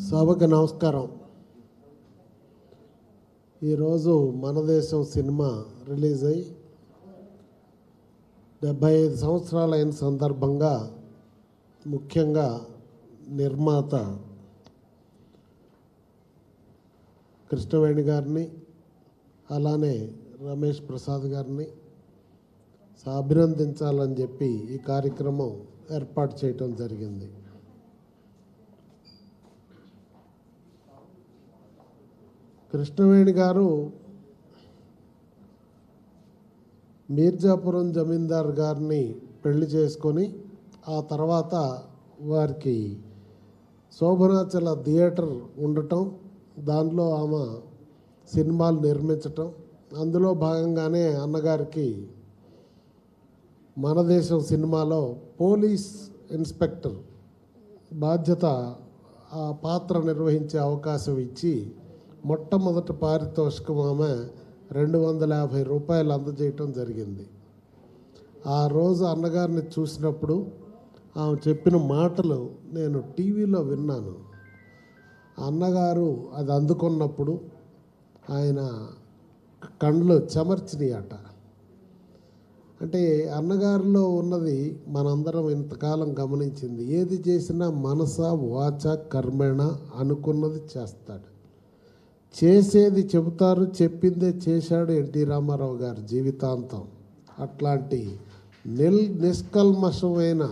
సభకి నమస్కారం. ఈరోజు మన దేశం సినిమా రిలీజ్ అయ్యి 75 సంవత్సరాలైన సందర్భంగా ముఖ్యంగా నిర్మాత కృష్ణవేణి గారిని అలానే రమేష్ ప్రసాద్ గారిని అభినందించాలని చెప్పి ఈ కార్యక్రమం ఏర్పాటు చేయటం జరిగింది. కృష్ణవేణి గారు మీర్జాపురం జమీందార్ గారిని పెళ్లి చేసుకొని ఆ తర్వాత వారికి శోభనాచల థియేటర్ ఉండటం, దానిలో ఆమె సినిమాలు నిర్మించటం, అందులో భాగంగానే అన్నగారికి మన దేశం సినిమాలో పోలీస్ ఇన్స్పెక్టర్ బాధ్యత ఆ పాత్ర నిర్వహించే అవకాశం ఇచ్చి మొట్టమొదటి పారితోషికం ఆమె 250 రూపాయలు అందజేయటం జరిగింది. ఆ రోజు అన్నగారిని చూసినప్పుడు ఆమె చెప్పిన మాటలు నేను టీవీలో విన్నాను. అన్నగారు అది అందుకున్నప్పుడు ఆయన కళ్ళు చెమర్చినాయట. అంటే అన్నగారిలో ఉన్నది మనందరం ఇంతకాలం గమనించింది. ఏది చేసినా మనస వాచ కర్మేణ అనుకున్నది చేస్తాడు, చేసేది చెబుతారు, చెప్పిందే చేశాడు ఎన్టీ రామారావు గారు జీవితాంతం. అట్లాంటి నిష్కల్మషమైన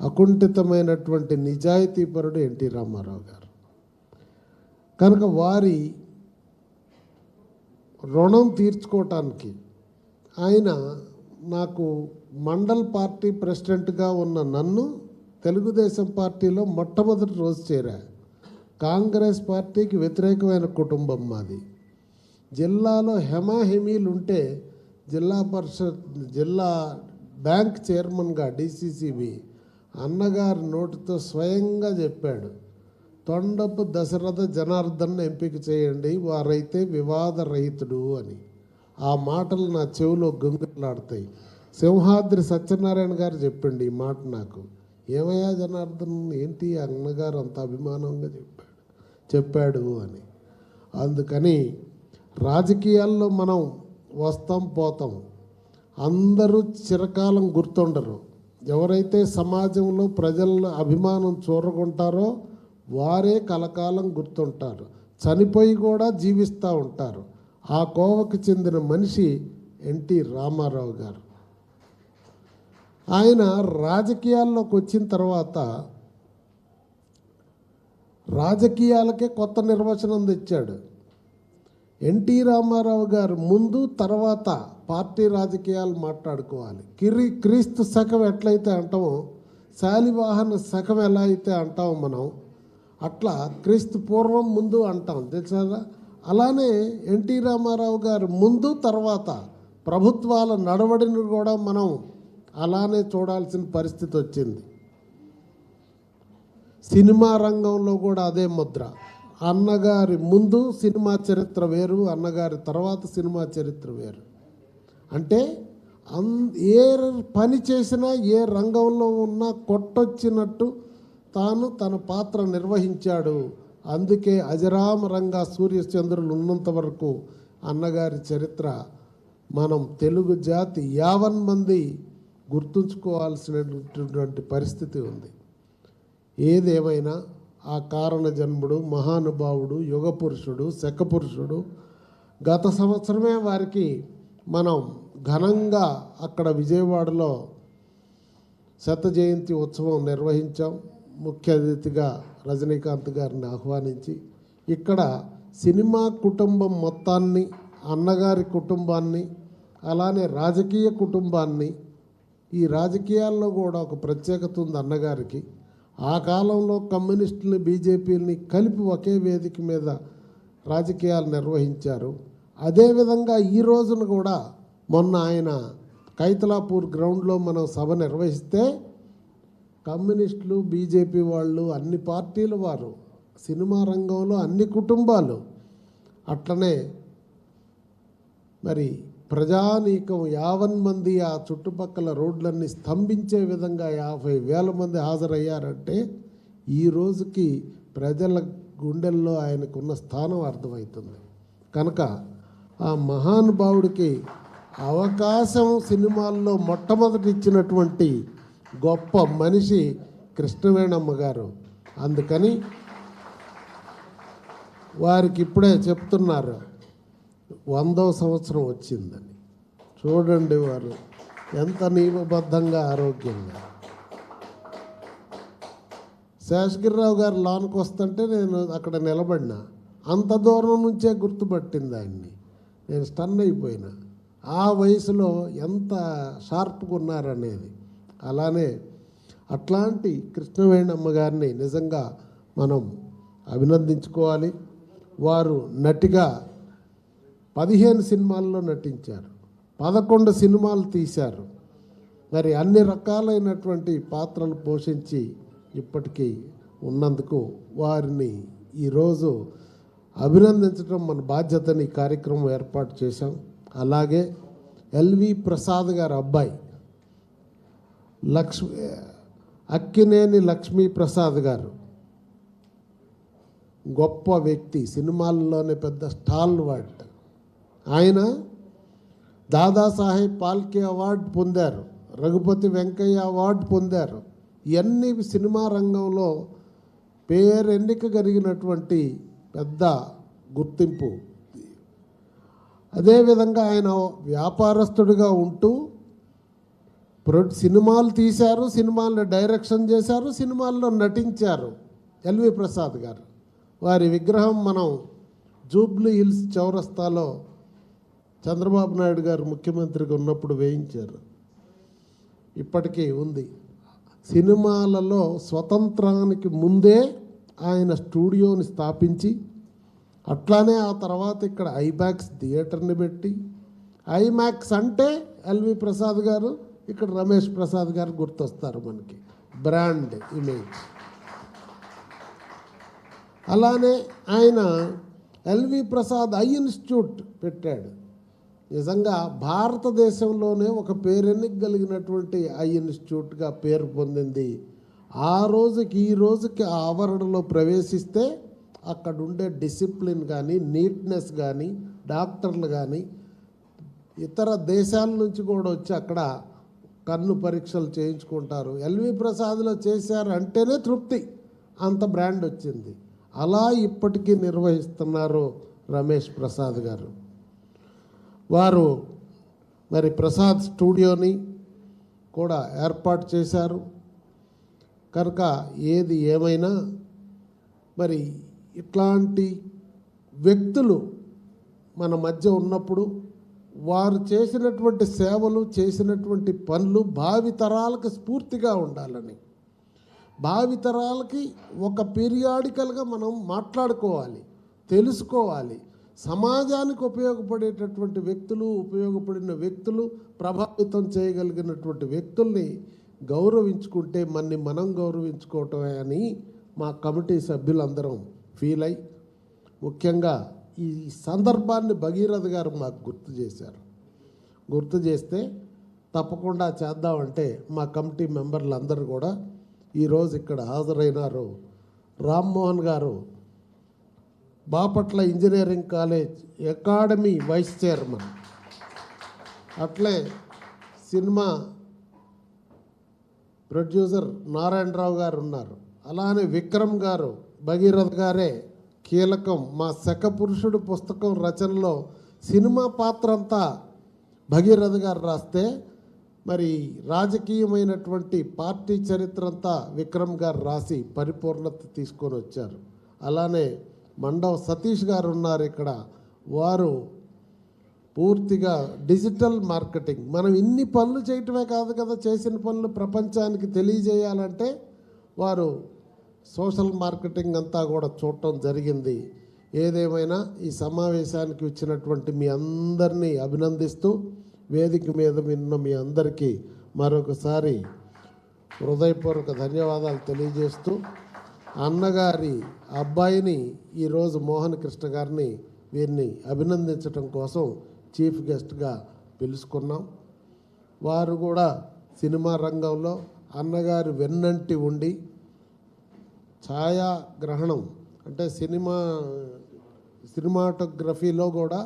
అకుంఠితమైనటువంటి నిజాయితీపరుడు ఎన్టీ రామారావు గారు. కనుక వారి రుణం తీర్చుకోవటానికి ఆయన నాకు మండల్ పార్టీ ప్రెసిడెంట్గా ఉన్న నన్ను తెలుగుదేశం పార్టీలో మొట్టమొదటి రోజు చేరా. కాంగ్రెస్ పార్టీకి వ్యతిరేకమైన కుటుంబం మాది. జిల్లాలో హెమాహెమీలు ఉంటే జిల్లా పరిషత్ జిల్లా బ్యాంక్ చైర్మన్గా డిసిసిబి అన్నగారి నోటితో స్వయంగా చెప్పాడు, తొండపు దశరథ జనార్దన్ ఎంపిక చేయండి, వారైతే వివాద రహితుడు అని. ఆ మాటలు నా చెవిలో గొంగులాడతాయి. సింహాద్రి సత్యనారాయణ గారు చెప్పండి ఈ మాట నాకు. ఏమయ్యా జనార్దన్, ఏంటి అన్నగారు అంత అభిమానంగా చెప్పాడు అని. అందుకని రాజకీయాల్లో మనం వస్తాం పోతాం, అందరూ చిరకాలం గుర్తుండరు. ఎవరైతే సమాజంలో ప్రజల అభిమానం చూరగొంటారో వారే కలకాలం గుర్తుంటారు, చనిపోయి కూడా జీవిస్తూ ఉంటారు. ఆ కోవకు చెందిన మనిషి ఎన్టీ రామారావు గారు. ఆయన రాజకీయాల్లోకి వచ్చిన తర్వాత రాజకీయాలకే కొత్త నిర్వచనం తెచ్చాడు. ఎన్టీ రామారావు గారు ముందు తర్వాత పార్టీ రాజకీయాలు మాట్లాడుకోవాలి. క్రీస్తు శకం ఎట్లయితే అంటామో, శాలివాహన శకం ఎలా అయితే అంటామో మనం, అట్లా క్రీస్తు పూర్వం ముందు అంటాం తెలుసా. అలానే ఎన్టీ రామారావు గారు ముందు తర్వాత ప్రభుత్వాల నడవడిని కూడా మనం అలానే చూడాల్సిన పరిస్థితి వచ్చింది. సినిమా రంగంలో కూడా అదే ముద్ర. అన్నగారి ముందు సినిమా చరిత్ర వేరు, అన్నగారి తర్వాత సినిమా చరిత్ర వేరు. అంటే ఏ పని చేసినా ఏ రంగంలో ఉన్నా కొట్టొచ్చినట్టు తాను తన పాత్ర నిర్వహించాడు. అందుకే అజరామరంగా సూర్యచంద్రులు ఉన్నంత వరకు అన్నగారి చరిత్ర మనం తెలుగు జాతి 50 మంది గుర్తుంచుకోవాల్సినటువంటి పరిస్థితి ఉంది. ఏదేమైనా ఆ కారణ జన్ముడు, మహానుభావుడు, యుగ పురుషుడు, శకపురుషుడు. గత సంవత్సరమే వారికి మనం ఘనంగా అక్కడ విజయవాడలో 100వ జయంతి ఉత్సవం నిర్వహించాం. ముఖ్య అతిథిగా రజనీకాంత్ గారిని ఆహ్వానించి ఇక్కడ సినిమా కుటుంబం మొత్తాన్ని, అన్నగారి కుటుంబాన్ని, అలానే రాజకీయ కుటుంబాన్ని, ఈ రాజకీయాల్లో కూడా ఒక ప్రత్యేకత ఉంది అన్నగారికి. ఆ కాలంలో కమ్యూనిస్టులని బీజేపీని కలిపి ఒకే వేదిక మీద రాజకీయాలు నిర్వహించారు. అదేవిధంగా ఈ రోజున కూడా మొన్న ఆయన కైతలాపూర్ గ్రౌండ్లో మనం సభ నిర్వహిస్తే కమ్యూనిస్టులు, బీజేపీ వాళ్ళు, అన్ని పార్టీల వారు, సినిమా రంగంలో అన్ని కుటుంబాలు, అట్లనే మరి ప్రజానీకం 50 మంది ఆ చుట్టుపక్కల రోడ్లన్నీ స్తంభించే విధంగా 50,000 మంది హాజరయ్యారంటే ఈ రోజుకి ప్రజల గుండెల్లో ఆయనకున్న స్థానం అర్థమవుతుంది. కనుక ఆ మహానుభావుడికి అవకాశం సినిమాల్లో మొట్టమొదటి ఇచ్చినటువంటి గొప్ప మనిషి కృష్ణవేణమ్మ గారు. అందుకని వారికి ఇప్పుడే చెప్తున్నారు 100వ సంవత్సరం వచ్చిందని. చూడండి వారు ఎంత నియమబద్ధంగా ఆరోగ్యంగా. శేషగిరిరావు గారు లోనికి వస్తుంటే నేను అక్కడ నిలబడినా, అంత దూరం నుంచే గుర్తుపట్టింది ఆయన్ని. నేను స్టన్ అయిపోయినా, ఆ వయసులో ఎంత షార్ప్గా ఉన్నారనేది. అలానే అట్లాంటి కృష్ణవేణమ్మ గారిని నిజంగా మనం అభినందించుకోవాలి. వారు నటిగా 15 సినిమాల్లో నటించారు, 11 సినిమాలు తీశారు. మరి అన్ని రకాలైనటువంటి పాత్రలు పోషించి ఇప్పటికీ ఉన్నందుకు వారిని ఈరోజు అభినందించడం మన బాధ్యతని కార్యక్రమం ఏర్పాటు చేశాం. అలాగే ఎల్వి ప్రసాద్ గారి అబ్బాయి అక్కినేని లక్ష్మీ ప్రసాద్ గారు గొప్ప వ్యక్తి, సినిమాల్లోనే పెద్ద స్టాల్ వాట్. ఆయన దాదాసాహెబ్ ఫాల్కే అవార్డు పొందారు, రఘుపతి వెంకయ్య అవార్డు పొందారు. ఇవన్నీ సినిమా రంగంలో పేరెన్నిక కలిగినటువంటి పెద్ద గుర్తింపు. అదేవిధంగా ఆయన వ్యాపారస్తుడిగా ఉంటూ సినిమాలు తీశారు, సినిమాల్లో డైరెక్షన్ చేశారు, సినిమాల్లో నటించారు. ఎల్వి ప్రసాద్ గారు వారి విగ్రహం మనం జూబ్లీ హిల్స్ చౌరస్తాలో చంద్రబాబు నాయుడు గారు ముఖ్యమంత్రిగా ఉన్నప్పుడు వేయించారు, ఇప్పటికీ ఉంది. సినిమాలలో స్వతంత్రానికి ముందే ఆయన స్టూడియోని స్థాపించి, అట్లానే ఆ తర్వాత ఇక్కడ ఐమాక్స్ థియేటర్ని పెట్టి, ఐమాక్స్ అంటే ఎల్వి ప్రసాద్ గారు, ఇక్కడ రమేష్ ప్రసాద్ గారు గుర్తొస్తారు మనకి, బ్రాండ్ ఇమేజ్. అలానే ఆయన ఎల్వి ప్రసాద్ ఐ ఇన్స్టిట్యూట్ పెట్టాడు. నిజంగా భారతదేశంలోనే ఒక పేరెన్నిక కలిగినటువంటి ఐ ఇన్స్టిట్యూట్గా పేరు పొందింది. ఆ రోజుకి ఈ రోజుకి ఆ ఆవరణలో ప్రవేశిస్తే అక్కడ ఉండే డిసిప్లిన్ కానీ, నీట్నెస్ కానీ, డాక్టర్లు కానీ ఇతర దేశాల నుంచి కూడా వచ్చి అక్కడ కన్ను పరీక్షలు చేయించుకుంటారు. ఎల్వి ప్రసాద్లో చేశారు అంటేనే తృప్తి, అంత బ్రాండ్ వచ్చింది. అలా ఇప్పటికీ నిర్వహిస్తున్నారు రమేష్ ప్రసాద్ గారు. వారు మరి ప్రసాద్ స్టూడియోని కూడా ఏర్పాటు చేశారు. కనుక ఏది ఏమైనా మరి ఇట్లాంటి వ్యక్తులు మన మధ్య ఉన్నప్పుడు వారు చేసినటువంటి సేవలు, చేసినటువంటి పనులు భావితరాలకు స్ఫూర్తిగా ఉండాలని, భావితరాలకి ఒక పీరియాడికల్గా మనం మాట్లాడుకోవాలి, తెలుసుకోవాలి. సమాజానికి ఉపయోగపడేటటువంటి వ్యక్తులు, ఉపయోగపడిన వ్యక్తులు, ప్రభావితం చేయగలిగినటువంటి వ్యక్తుల్ని గౌరవించుకుంటే మనని మనం గౌరవించుకోవటమే అని మా కమిటీ సభ్యులందరం ఫీల్ అయ్యి, ముఖ్యంగా ఈ సందర్భాన్ని భగీరథ గారు మాకు గుర్తు చేశారు. గుర్తు చేస్తే తప్పకుండా చేద్దామంటే మా కమిటీ మెంబర్లు అందరూ కూడా ఈరోజు ఇక్కడ హాజరైనారు. రామ్మోహన్ గారు Bapatla engineering college academy vice chairman, అట్లే సినిమా ప్రొడ్యూసర్ నారాయణరావు గారు ఉన్నారు. అలానే విక్రమ్ గారు, భగీరథ గారే కీలకం. మా శకపురుషుడు పుస్తకం రచనలో సినిమా పాత్ర అంతా భగీరథ గారు రాస్తే, మరి రాజకీయమైనటువంటి పార్టీ చరిత్ర అంతా విక్రమ్ గారు రాసి పరిపూర్ణత తీసుకొని వచ్చారు. అలానే మండవ సతీష్ గారు ఉన్నారు ఇక్కడ. వారు పూర్తిగా డిజిటల్ మార్కెటింగ్, మనం ఇన్ని పనులు చేయటమే కాదు కదా, చేసిన పనులు ప్రపంచానికి తెలియజేయాలంటే వారు సోషల్ మార్కెటింగ్ అంతా కూడా చూడటం జరిగింది. ఏదేమైనా ఈ సమావేశానికి వచ్చినటువంటి మీ అందరినీ అభినందిస్తూ, వేదిక మీద విన్న మీ అందరికీ మరొకసారి హృదయపూర్వక ధన్యవాదాలు తెలియజేస్తూ, అన్నగారి అబ్బాయిని ఈరోజు మోహన్ కృష్ణ గారిని వీరిని అభినందించడం కోసం చీఫ్ గెస్ట్గా పిలుచుకున్నాం. వారు కూడా సినిమా రంగంలో అన్నగారు వెన్నంటి ఉండి ఛాయాగ్రహణం అంటే సినిమాటోగ్రఫీలో కూడా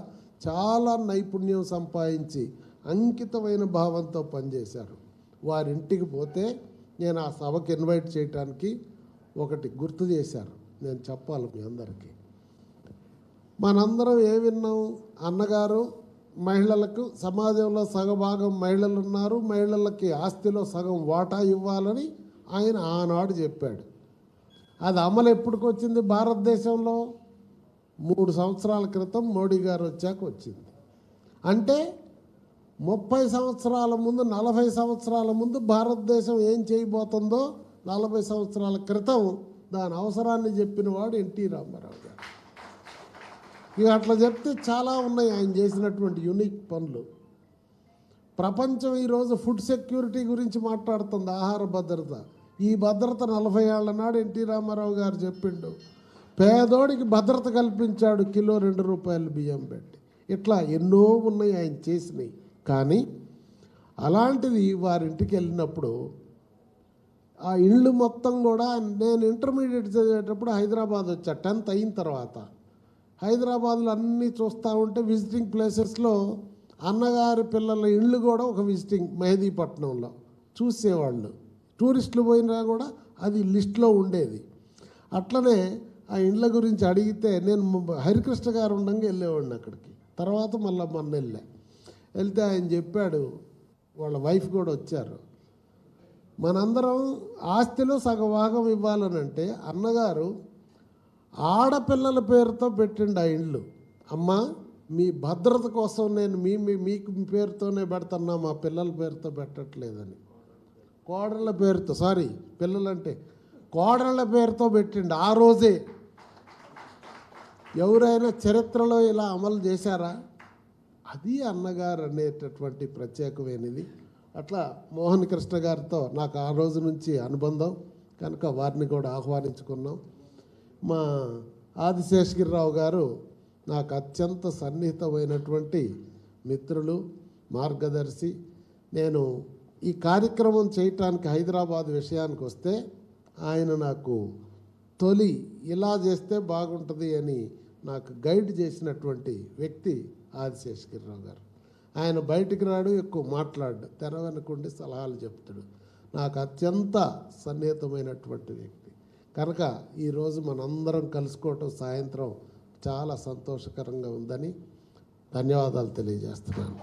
చాలా నైపుణ్యం సంపాదించి అంకితమైన భావంతో పనిచేశారు. వారింటికి పోతే నేను ఆ సభకి ఇన్వైట్ చేయడానికి ఒకటి గుర్తు చేశారు, నేను చెప్పాలి మీ అందరికీ. మనందరం విన్నాం, అన్నగారు మహిళలకు సమాజంలో సగభాగం మహిళలు ఉన్నారు, మహిళలకి ఆస్తిలో సగం వాటా ఇవ్వాలని ఆయన ఆనాడు చెప్పాడు. అది అమలు ఎప్పటికి వచ్చింది భారతదేశంలో? 3 సంవత్సరాల క్రితం మోడీ గారు వచ్చాక వచ్చింది. అంటే 30 సంవత్సరాల ముందు, 40 సంవత్సరాల ముందు భారతదేశం ఏం చేయబోతుందో 40 సంవత్సరాల క్రితం దాని అవసరాన్ని చెప్పిన వాడు ఎన్టీ రామారావు గారు. ఇక అట్లా చెప్తే చాలా ఉన్నాయి ఆయన చేసినటువంటి యూనిక్ పనులు. ప్రపంచం ఈరోజు ఫుడ్ సెక్యూరిటీ గురించి మాట్లాడుతుంది, ఆహార భద్రత. ఈ భద్రత 40 ఏళ్ల నాడు ఎన్టీ రామారావు గారు చెప్పిండు. పేదోడికి భద్రత కల్పించాడు, కిలో 2 రూపాయలు బియ్యం పెట్టి. ఇట్లా ఎన్నో ఉన్నాయి ఆయన చేసినవి. కానీ అలాంటిది వారింటికి వెళ్ళినప్పుడు ఆ ఇళ్ళు మొత్తం కూడా, నేను ఇంటర్మీడియట్ చదివేటప్పుడు హైదరాబాద్ వచ్చా 10th అయిన తర్వాత. హైదరాబాద్లో అన్నీ చూస్తూ ఉంటే విజిటింగ్ ప్లేసెస్లో అన్నగారి పిల్లల ఇళ్ళు కూడా ఒక విజిటింగ్ మెహదీపట్నంలో చూసేవాళ్ళు. టూరిస్టులు పోయినా కూడా అది లిస్ట్లో ఉండేది. అట్లనే ఆ ఇండ్ల గురించి అడిగితే నేను హరికృష్ణ గారు ఉండగా వెళ్ళేవాడిని అక్కడికి. తర్వాత మళ్ళీ మొన్న వెళ్తే ఆయన చెప్పాడు, వాళ్ళ వైఫ్ కూడా వచ్చారు, మనందరం ఆస్తిలో సగభాగం ఇవ్వాలనంటే అన్నగారు ఆడపిల్లల పేరుతో పెట్టిండు ఆ ఇండ్లు. అమ్మ మీ భద్రత కోసం నేను మీకు పేరుతోనే పెడుతున్నా, మా పిల్లల పేరుతో పెట్టట్లేదని. కోడళ్ళ పేరుతో, పిల్లలంటే కోడళ్ళ పేరుతో పెట్టిండు ఆ రోజే. ఎవరైనా చరిత్రలో ఇలా అమలు చేశారా? అది అన్నగారు అనేటటువంటి ప్రత్యేకమైనది. అట్లా మోహన్ కృష్ణ గారితో నాకు ఆ రోజు నుంచి అనుబంధం కనుక వారిని కూడా ఆహ్వానించుకున్నాం. మా ఆదిశేషగిరిరావు గారు నాకు అత్యంత సన్నిహితమైనటువంటి మిత్రులు, మార్గదర్శి. నేను ఈ కార్యక్రమం చేయటానికి హైదరాబాద్ విషయానికి వస్తే ఆయన నాకు తొలి ఇలా చేస్తే బాగుంటుంది అని నాకు గైడ్ చేసినటువంటి వ్యక్తి ఆదిశేషగిరిరావు గారు. ఆయన బయటికి రాడు, ఎక్కువ మాట్లాడు, తెర వెనుకుండి సలహాలు చెప్తాడు. నాకు అత్యంత సన్నిహితమైనటువంటి వ్యక్తి కనుక ఈరోజు మనందరం కలుసుకోవటం సాయంత్రం చాలా సంతోషకరంగా ఉందని ధన్యవాదాలు తెలియజేస్తున్నాను.